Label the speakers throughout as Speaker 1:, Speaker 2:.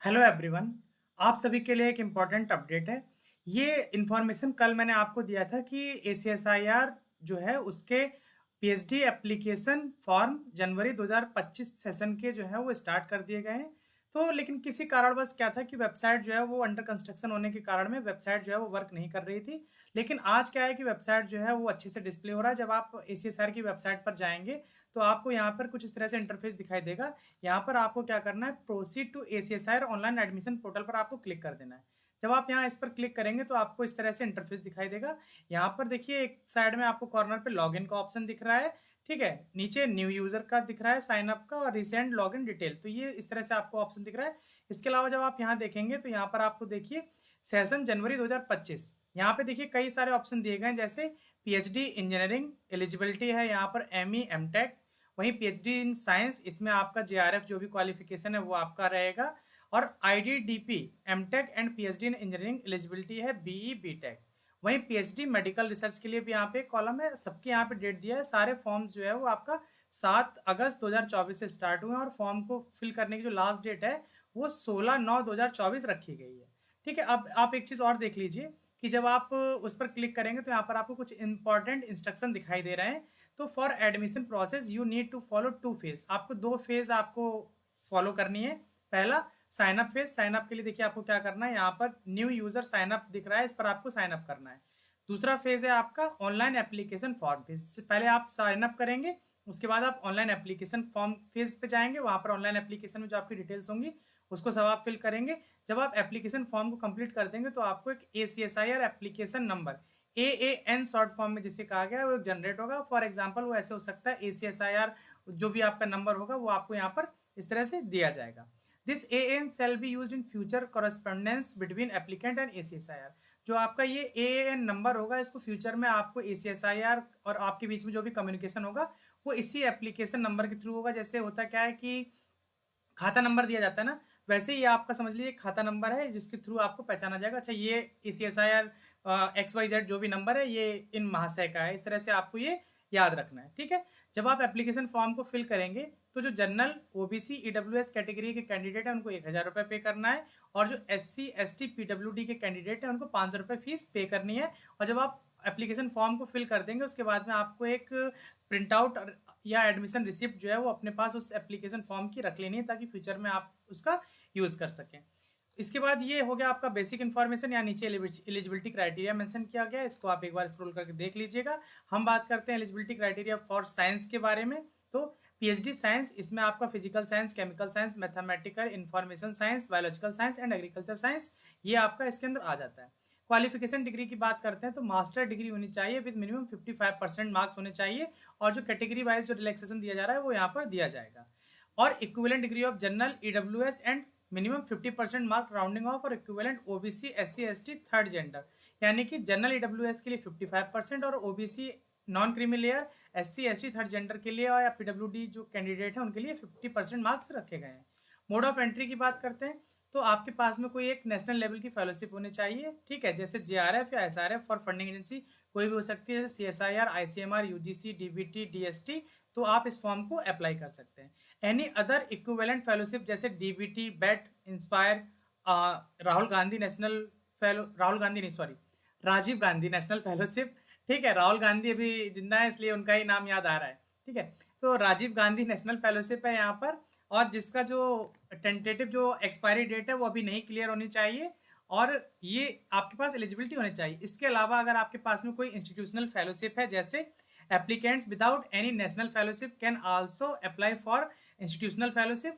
Speaker 1: Hello everyone. आप सभी के लिए एक इम्पोर्टेंट अपडेट है। ये इन्फॉर्मेशन कल मैंने आपको दिया था कि एसीएसआईआर जो है उसके पीएचडी एप्लीकेशन फॉर्म जनवरी 2025 सेशन के जो है वो स्टार्ट कर दिए गए हैं। तो लेकिन किसी कारणवश क्या था कि वेबसाइट जो है वो अंडर कंस्ट्रक्शन होने के कारण में वेबसाइट जो है वो वर्क नहीं कर रही थी। लेकिन आज क्या है कि वेबसाइट जो है वो अच्छे से डिस्प्ले हो रहा है। जब आप एसीएसआर की वेबसाइट पर जाएंगे तो आपको यहाँ पर कुछ इस तरह से इंटरफेस दिखाई देगा। यहाँ पर आपको क्या करना है, proceed to ACSIR online admission portal पर आपको क्लिक कर देना है। जब आप यहाँ इस पर क्लिक करेंगे तो आपको इस तरह से इंटरफेस दिखाई देगा। यहाँ पर देखिए एक साइड में आपको कॉर्नर पे लॉगिन का ऑप्शन दिख रहा है। ठीक है, नीचे न्यू यूजर का दिख रहा है, साइन अप का और रिसेंट लॉगिन डिटेल। तो ये इस तरह से आपको ऑप्शन दिख रहा है। इसके अलावा जब आप यहाँ देखेंगे तो यहाँ पर आपको देखिए सेशन जनवरी 2025। यहाँ पे देखिए कई सारे ऑप्शन दिए गए हैं, जैसे पीएचडी इंजीनियरिंग एलिजिबिलिटी है, यहाँ पर एमई एमटेक। वहीं पीएचडी इन साइंस, इसमें आपका जेआरएफ जो भी क्वालिफिकेशन है वो आपका रहेगा। और IDDP MTech and PhD in engineering eligibility है बीई बीटेक। वहीं पीएचडी मेडिकल रिसर्च के लिए भी यहाँ पे कॉलम है, सबके यहाँ पे डेट दिया है। सारे फॉर्म्स जो है वो आपका 7 अगस्त 2024 से स्टार्ट हुए हैं और फॉर्म को फिल करने की जो लास्ट डेट है वो 16/9/2024 रखी गई है। ठीक है, अब आप एक चीज़ और देख लीजिए कि जब आप उस पर क्लिक करेंगे तो यहाँ पर आपको कुछ इंपॉर्टेंट इंस्ट्रक्शन दिखाई दे रहे हैं। तो for admission process you need to follow 2 phase. आपको 2 फेज आपको फॉलो करनी है। पहला sign up phase. Sign up के लिए देखिए आपको क्या करना है, यहाँ पर न्यू यूजर साइन अप दिख रहा है, इस पर आपको साइन अप करना है। दूसरा फेज है आपका ऑनलाइन एप्लीकेशन फॉर्म फेज। पहले आप साइन अप करेंगे, उसके बाद आप ऑनलाइन एप्लीकेशन फॉर्म फेज पे जाएंगे। वहां पर ऑनलाइन एप्लीकेशन में जो आपकी डिटेल्स होंगी उसको सब आप फिल करेंगे। जब आप एप्लीकेशन फॉर्म को कंप्लीट कर देंगे तो आपको एक ACSIR application number, AAN short form में जिसे कहा गया है, वो जनरेट होगा। फॉर एग्जांपल वो ऐसे हो सकता है ACSIR जो भी आपका नंबर होगा वो आपको यहाँ पर इस तरह से दिया जाएगा। This AAN shall be used in future correspondence between applicant and ACSIR। जो आपका ये AAN नंबर होगा इसको फ्यूचर में आपको ACSIR और आपके बीच में जो भी कम्युनिकेशन होगा वो इसी एप्लीकेशन नंबर के थ्रू होगा। जैसे होता क्या है कि खाता नंबर दिया जाता है ना, वैसे ही आपका समझ लीजिए खाता नंबर है जिसके थ्रू आपको पहचाना जाएगा। अच्छा, ये ACSIR XYZ जो भी नंबर है ये इन महाशय का है। इस तरह से आपको ये याद रखना है। ठीक है, जब आप एप्लीकेशन फॉर्म को फिल करेंगे तो जो जनरल OBC EWS कैटेगरी के कैंडिडेट है उनको 1000 रुपये पे करना है। और जो SC ST PWD के कैंडिडेट है उनको 500 रुपये फीस पे करनी है। और जब आप एप्लीकेशन फॉर्म को फिल कर देंगे उसके बाद में आपको एक प्रिंट आउट या एडमिशन रिसिप्ट जो है वो अपने पास उस एप्लीकेशन फॉर्म की रख लेनी है ताकि फ्यूचर में आप उसका यूज़ कर सकें। इसके बाद ये हो गया आपका बेसिक इन्फॉर्मेशन। या नीचे एलिजिबिलिटी क्राइटेरिया मेंशन किया गया है, इसको आप एक बार स्क्रॉल करके देख लीजिएगा। हम बात करते हैं एलिजिबिलिटी क्राइटेरिया फॉर साइंस के बारे में। तो पीएचडी साइंस, इसमें आपका physical science, chemical science, mathematical, information science, biological science and agriculture science, ये आपका इसके अंदर आ जाता है। क्वालिफिकेशन डिग्री की बात करते हैं तो मास्टर डिग्री होनी चाहिए विद मिनिमम 55% मार्क्स होने चाहिए। और जो कैटेगरी वाइज जो रिलैक्सेशन दिया जा रहा है वो यहाँ पर दिया जाएगा। और equivalent degree of general EWS and minimum 50% mark rounding off, और equivalent OBC SC ST third gender, यानी कि जनरल EWS के लिए 55% और OBC non creamy layer SC ST third gender के लिए और या PWD जो कैंडिडेट है उनके लिए 50% मार्क्स रखे गए हैं। मोड ऑफ एंट्री की बात करते हैं तो आपके पास में कोई एक नेशनल लेवल की फेलोशिप होनी चाहिए। ठीक है, जैसे JRF या SRF फॉर फंडिंग एजेंसी कोई भी हो सकती है, जैसे CSIR, ICMR, UGC, DBT, DST। तो आप इस फॉर्म को अप्लाई कर सकते हैं। एनी अदर इक्विवेलेंट फेलोशिप जैसे DBT, BET, inspire, Rahul Gandhi national fellow, Rahul Gandhi नहीं sorry, Rajiv Gandhi national fellowship. ठीक है, राहुल गांधी अभी जिंदा है इसलिए उनका ही नाम याद आ रहा है। ठीक है, तो राजीव गांधी नेशनल फेलोशिप है यहाँ पर। और जिसका जो टेंटेटिव जो एक्सपायरी डेट है वो अभी नहीं क्लियर होनी चाहिए और ये आपके पास एलिजिबिलिटी होनी चाहिए। इसके अलावा अगर आपके पास में कोई इंस्टीट्यूशनल फेलोशिप है, जैसे applicants without any national fellowship can also apply for institutional fellowship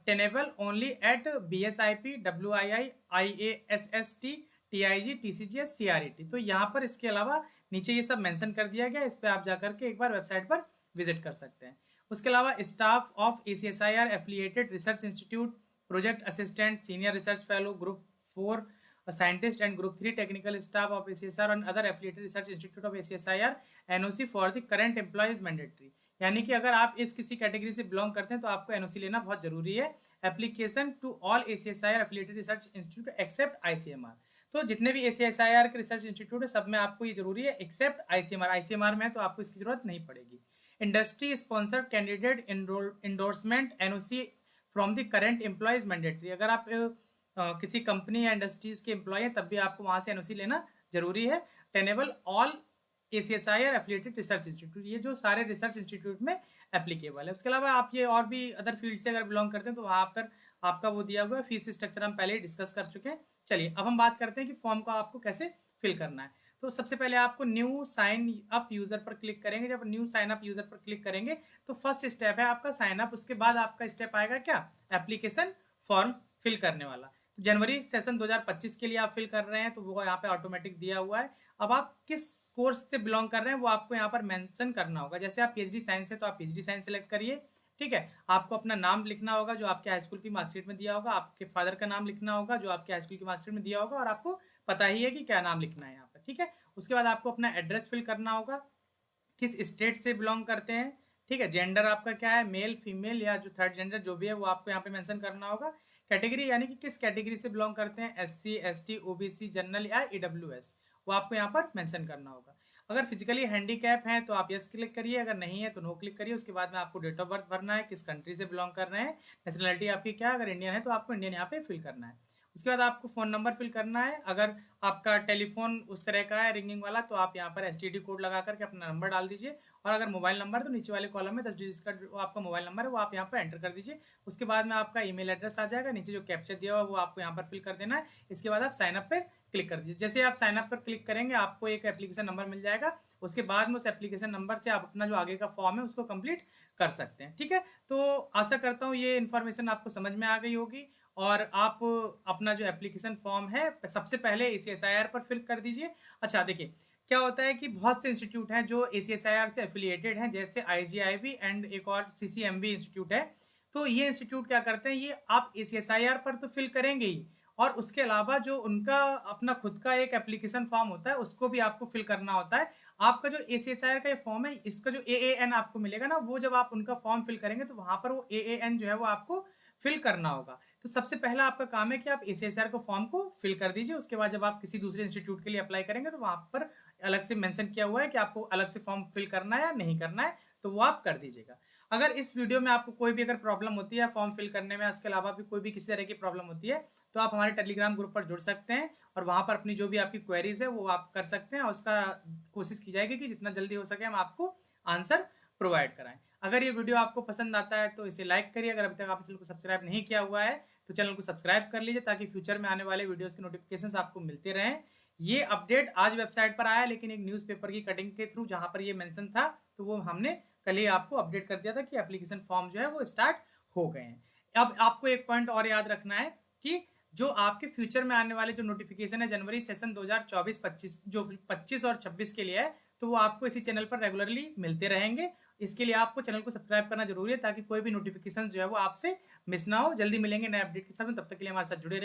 Speaker 1: tenable only at BSIP, WII, IASST, TIG, TCGS, CRET। तो यहाँ पर इसके अलावा नीचे ये सब मेंशन कर दिया गया, इस पर आप जाकर के एक बार वेबसाइट पर विजिट कर सकते हैं। उसके अलावा staff of ACSIR affiliated research institute, project assistant, senior research fellow, group 4 scientist and group 3 technical staff of ACSIR और other affiliated research institute of ACSIR NOC for the current employ is mandatory. यानी कि अगर आप इस किसी category से belong करते हैं तो आपको NOC लेना बहुत जरूरी है। Application to all ACSIR affiliated research institute except ICMR। तो जितने भी ACSIR के रिसर्च इंस्टीट्यूट है सब में आपको ये जरूरी है एक्सेप्ट ICMR। ICMR में तो आपको इसकी जरूरत नहीं पड़ेगी। Industry sponsored candidate endorsement NOC from the current employ is mandatory. अगर आप किसी कंपनी या इंडस्ट्रीज के एम्प्लॉय हैं तब भी आपको वहां से एनओसी लेना जरूरी है। टेनेबल ऑल ACSI और एफिलिएटेड रिसर्च इंस्टीट्यूट, ये जो सारे रिसर्च इंस्टीट्यूट में एप्लीकेबल है। उसके अलावा आप ये और भी अदर फील्ड से अगर बिलोंग करते हैं तो वहाँ पर आपका वो दिया हुआ है। फीस स्ट्रक्चर हम पहले ही डिस्कस कर चुके हैं। चलिए अब हम बात करते हैं कि फॉर्म को आपको कैसे फिल करना है। तो सबसे पहले आपको न्यू साइन अप यूजर पर क्लिक करेंगे। जब न्यू साइन अप यूजर पर क्लिक करेंगे तो फर्स्ट स्टेप है आपका साइन अप। उसके बाद आपका स्टेप आएगा क्या, एप्लीकेशन फॉर्म फिल करने वाला। तो जनवरी सेशन 2025 के लिए आप फिल कर रहे हैं तो वो यहाँ पे ऑटोमेटिक दिया हुआ है। अब आप किस कोर्स से बिलोंग कर रहे हैं वो आपको यहाँ पर मेंशन करना होगा। जैसे आप PhD साइंस है तो आप PhD साइंस सेलेक्ट करिए। ठीक है, आपको अपना नाम लिखना होगा जो आपके हाई स्कूल की मार्कशीट में दिया होगा, आपके फादर का नाम लिखना होगा जो आपके हाई स्कूल की मार्कशीट में दिया होगा, और आपको पता ही है कि क्या नाम लिखना है यहाँ पर। ठीक है, उसके बाद आपको अपना एड्रेस फिल करना होगा, किस स्टेट से बिलोंग करते हैं। ठीक है, जेंडर आपका क्या है, मेल फीमेल या जो थर्ड जेंडर जो भी है वो आपको यहाँ पे मेंशन करना होगा। कैटेगरी यानी कि किस कैटेगरी से बिलोंग करते हैं, SC ST OBC जनरल या EWS, वो आपको यहाँ पर मेंशन करना होगा। अगर फिजिकली हैंडीकैप हैं तो आप यस क्लिक करिए, अगर नहीं है तो नो क्लिक करिए। उसके बाद में आपको डेट ऑफ बर्थ भरना है, किस कंट्री से बिलोंग कर रहे हैं, नेशनलिटी आपकी क्या, अगर इंडियन है तो आपको इंडियन यहाँ पे फिल करना है। उसके बाद आपको फ़ोन नंबर फिल करना है। अगर आपका टेलीफोन उस तरह का है रिंगिंग वाला तो आप यहाँ पर STD कोड लगा करके अपना नंबर डाल दीजिए, और अगर मोबाइल नंबर तो नीचे वाले कॉलम में 10 डिजिट का जो आपका मोबाइल नंबर है वो आप यहाँ पर एंटर कर दीजिए। उसके बाद में आपका ईमेल एड्रेस आ जाएगा, नीचे जो कैप्चर दिया हुआ वो आपको यहाँ पर फिल कर देना है। इसके बाद आप साइन अप पर क्लिक कर दीजिए। जैसे आप साइन अप पर क्लिक करेंगे आपको एक एप्लीकेशन नंबर मिल जाएगा। उसके बाद में उस एप्लीकेशन नंबर से आप अपना जो आगे का फॉर्म है उसको कंप्लीट कर सकते हैं। ठीक है, तो आशा करता हूँ ये इन्फॉर्मेशन आपको समझ में आ गई होगी, और आप अपना जो एप्लीकेशन फॉर्म है सबसे पहले ACSIR पर फिल कर दीजिए। अच्छा देखिए क्या होता है कि बहुत से इंस्टीट्यूट हैं जो ACSIR से एफिलिएटेड हैं, जैसे IGIB एंड एक और CCMB इंस्टीट्यूट है। तो ये इंस्टीट्यूट क्या करते हैं, ये आप ACSIR पर तो फिल करेंगे ही, और उसके अलावा जो उनका अपना खुद का एक एप्लीकेशन फॉर्म होता है उसको भी आपको फिल करना होता है। आपका जो ACSIR का ये फॉर्म है इसका जो AAN आपको मिलेगा ना, वो जब आप उनका फॉर्म फिल करेंगे तो वहां पर वो AAN जो है वो आपको फिल करना होगा। तो सबसे पहला आपका काम है कि आप ACSIR को फॉर्म को फिल कर दीजिए। उसके बाद जब आप किसी दूसरे इंस्टीट्यूट के लिए अप्लाई करेंगे तो वहां पर अलग से मेंशन किया हुआ है कि आपको अलग से फॉर्म फिल करना है या नहीं करना है, तो वो आप कर दीजिएगा। अगर इस वीडियो में आपको कोई भी अगर प्रॉब्लम होती है फॉर्म फिल करने में, उसके अलावा भी कोई भी किसी तरह की प्रॉब्लम होती है तो आप हमारे टेलीग्राम ग्रुप पर जुड़ सकते हैं, और वहां पर अपनी जो भी आपकी क्वेरीज है वो आप कर सकते हैं, और उसका कोशिश की जाएगी कि जितना जल्दी हो सके हम आपको आंसर प्रोवाइड कराएं। अगर ये वीडियो आपको पसंद आता है तो इसे लाइक करिए। अगर अभी तक आपने चैनल को सब्सक्राइब नहीं किया हुआ है तो चैनल को सब्सक्राइब कर लीजिए, ताकि फ्यूचर में आने वाले वीडियोस के नोटिफिकेशंस आपको मिलते रहें। ये अपडेट आज वेबसाइट पर आया, लेकिन एक न्यूज़पेपर की कटिंग के थ्रू जहां पर ये मेंशन था तो वो हमने कल ही आपको अपडेट कर दिया था कि एप्लीकेशन फॉर्म जो है वो स्टार्ट हो गए हैं। अब आपको एक पॉइंट और याद रखना है कि जो आपके फ्यूचर में आने वाले जो नोटिफिकेशन है जनवरी सेशन 2024-25 जो 25 और 26 के लिए है, तो वो आपको इसी चैनल पर रेगुलरली मिलते रहेंगे। इसके लिए आपको चैनल को सब्सक्राइब करना जरूरी है, ताकि कोई भी नोटिफिकेशन जो है वो आपसे मिस ना हो। जल्दी मिलेंगे नए अपडेट के साथ में, तब तक के लिए हमारे साथ जुड़े रहिए।